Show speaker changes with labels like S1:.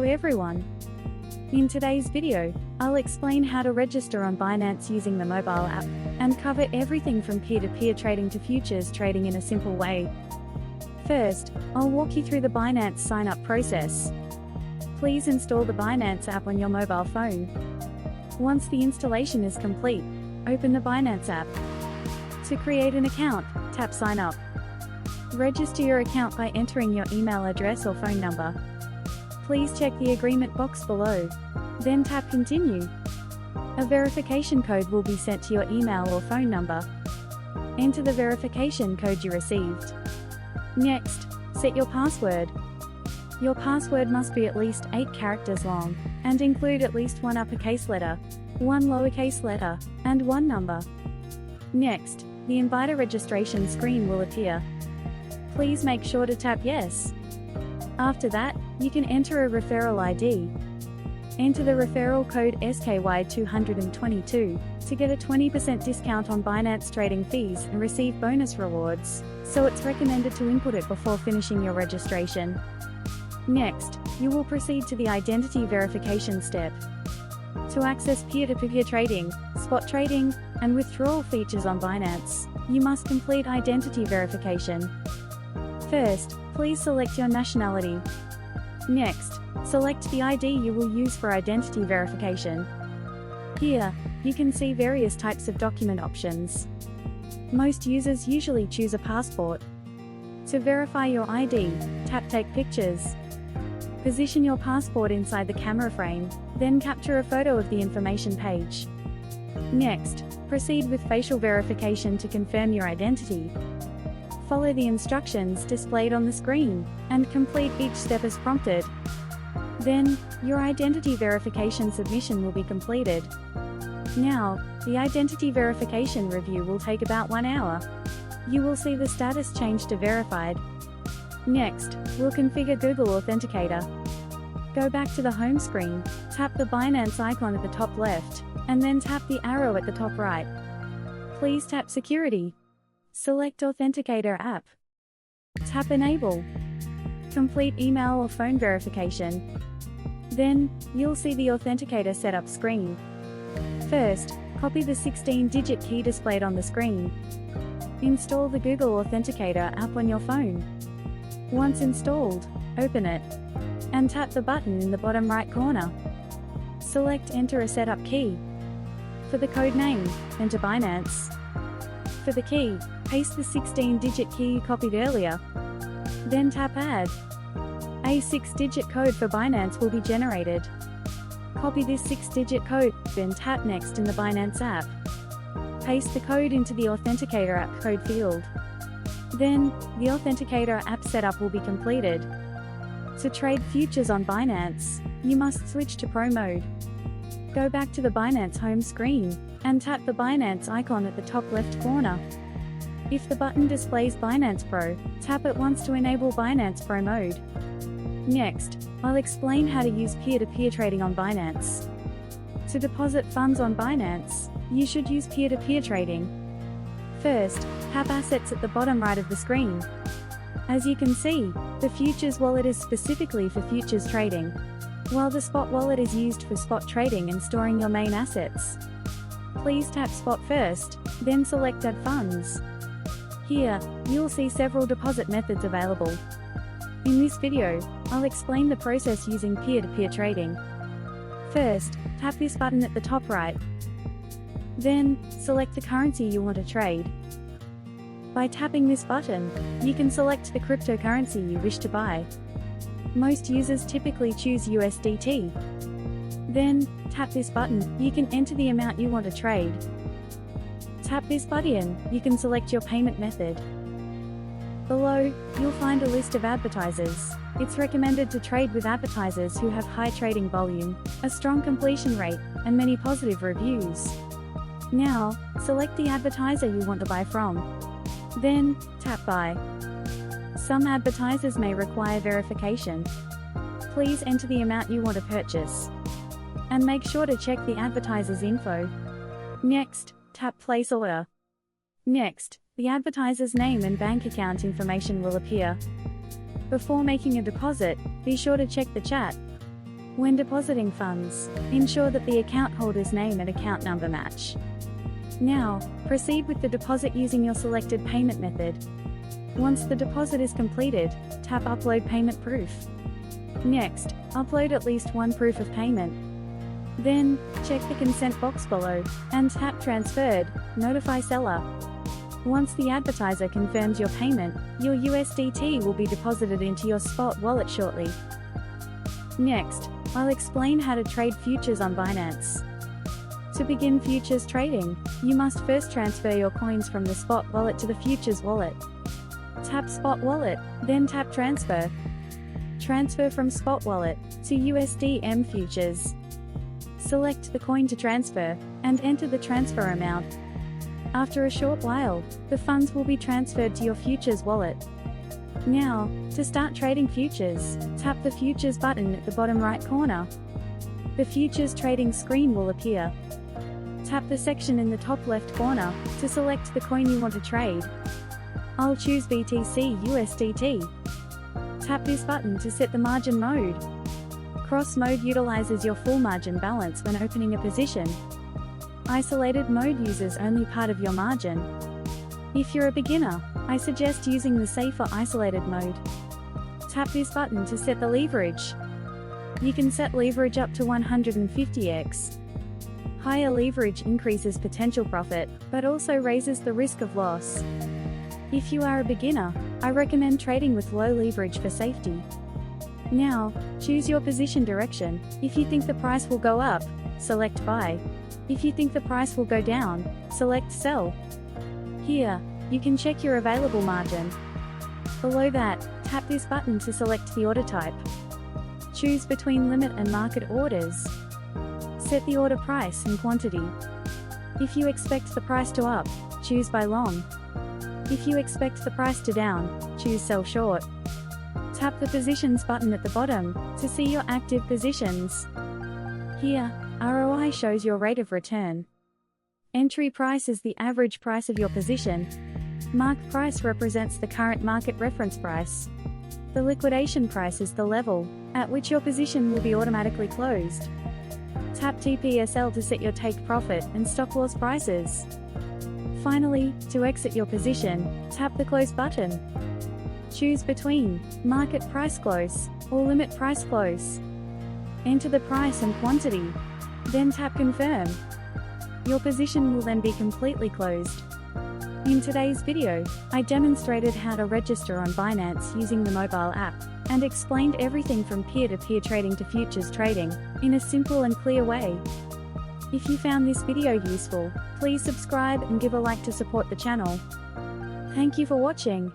S1: everyone. In today's video, I'll explain how to register on Binance using the mobile app, and cover everything from peer-to-peer trading to futures trading in a simple way. First, I'll walk you through the Binance sign-up process. Please install the Binance app on your mobile phone. Once the installation is complete, open the Binance app. To create an account, tap Sign Up. Register your account by entering your email address or phone number. Please check the agreement box below. Then tap Continue. A verification code will be sent to your email or phone number. Enter the verification code you received. Next, set your password. Your password must be at least 8 characters long, and include at least one uppercase letter, one lowercase letter, and one number. Next, the inviter registration screen will appear. Please make sure to tap Yes. After that, you can enter a referral ID. Enter the referral code SKY222 to get a 20% discount on Binance trading fees and receive bonus rewards, so it's recommended to input it before finishing your registration. Next, you will proceed to the identity verification step. To access peer-to-peer trading, spot trading, and withdrawal features on Binance, you must complete identity verification. First, please select your nationality. Next, select the ID you will use for identity verification. Here, you can see various types of document options. Most users usually choose a passport. To verify your ID, tap Take Pictures. Position your passport inside the camera frame, then capture a photo of the information page. Next, proceed with facial verification to confirm your identity. Follow the instructions displayed on the screen, and complete each step as prompted. Then, your identity verification submission will be completed. Now, the identity verification review will take about 1 hour. You will see the status change to verified. Next, we'll configure Google Authenticator. Go back to the home screen, tap the Binance icon at the top left, and then tap the arrow at the top right. Please tap Security. Select Authenticator app. Tap Enable. Complete email or phone verification. Then, you'll see the Authenticator setup screen. First, copy the 16-digit key displayed on the screen. Install the Google Authenticator app on your phone. Once installed, open it, and tap the button in the bottom right corner. Select Enter a setup key. For the code name, enter Binance. For the key, paste the 16-digit key you copied earlier. Then tap Add. A 6-digit code for Binance will be generated. Copy this 6-digit code, then tap Next in the Binance app. Paste the code into the Authenticator app code field. Then, the Authenticator app setup will be completed. To trade futures on Binance, you must switch to Pro mode. Go back to the Binance home screen, and tap the Binance icon at the top left corner. If the button displays Binance Pro, tap it once to enable Binance Pro mode. Next, I'll explain how to use peer-to-peer trading on Binance. To deposit funds on Binance, you should use peer-to-peer trading. First, tap Assets at the bottom right of the screen. As you can see, the Futures wallet is specifically for futures trading, while the Spot wallet is used for spot trading and storing your main assets. Please tap Spot first, then select Add Funds. Here, you'll see several deposit methods available. In this video, I'll explain the process using peer-to-peer trading. First, tap this button at the top right. Then, select the currency you want to trade. By tapping this button, you can select the cryptocurrency you wish to buy. Most users typically choose USDT. Then, tap this button, you can enter the amount you want to trade. Tap this button, you can select your payment method. Below, you'll find a list of advertisers. It's recommended to trade with advertisers who have high trading volume, a strong completion rate, and many positive reviews. Now, select the advertiser you want to buy from. Then, tap Buy. Some advertisers may require verification. Please enter the amount you want to purchase. And make sure to check the advertiser's info. Next, tap Place Order. Next, the advertiser's name and bank account information will appear. Before making a deposit, be sure to check the chat. When depositing funds, ensure that the account holder's name and account number match. Now, proceed with the deposit using your selected payment method. Once the deposit is completed, tap Upload Payment Proof. Next, upload at least one proof of payment. Then, check the consent box below, and tap Transferred, Notify Seller. Once the advertiser confirms your payment, your USDT will be deposited into your spot wallet shortly. Next, I'll explain how to trade futures on Binance. To begin futures trading, you must first transfer your coins from the spot wallet to the futures wallet. Tap Spot Wallet, then tap Transfer. Transfer from Spot Wallet to USDM Futures. Select the coin to transfer, and enter the transfer amount. After a short while, the funds will be transferred to your futures wallet. Now, to start trading futures, tap the Futures button at the bottom right corner. The futures trading screen will appear. Tap the section in the top left corner to select the coin you want to trade. I'll choose BTC USDT. Tap this button to set the margin mode. Cross mode utilizes your full margin balance when opening a position. Isolated mode uses only part of your margin. If you're a beginner, I suggest using the safer isolated mode. Tap this button to set the leverage. You can set leverage up to 150x. Higher leverage increases potential profit, but also raises the risk of loss. If you are a beginner, I recommend trading with low leverage for safety. Now, choose your position direction. If you think the price will go up, select Buy. If you think the price will go down, select Sell. Here, you can check your available margin. Below that, tap this button to select the order type. Choose between limit and market orders. Set the order price and quantity. If you expect the price to up, choose Buy Long. If you expect the price to down, choose Sell Short. Tap the Positions button at the bottom to see your active positions. Here, ROI shows your rate of return. Entry price is the average price of your position. Mark price represents the current market reference price. The liquidation price is the level at which your position will be automatically closed. Tap TPSL to set your take profit and stop loss prices. Finally, to exit your position, tap the Close button. Choose between Market Price Close or Limit Price Close. Enter the price and quantity, then tap Confirm. Your position will then be completely closed. In today's video, I demonstrated how to register on Binance using the mobile app, and explained everything from peer-to-peer trading to futures trading, in a simple and clear way. If you found this video useful, please subscribe and give a like to support the channel. Thank you for watching.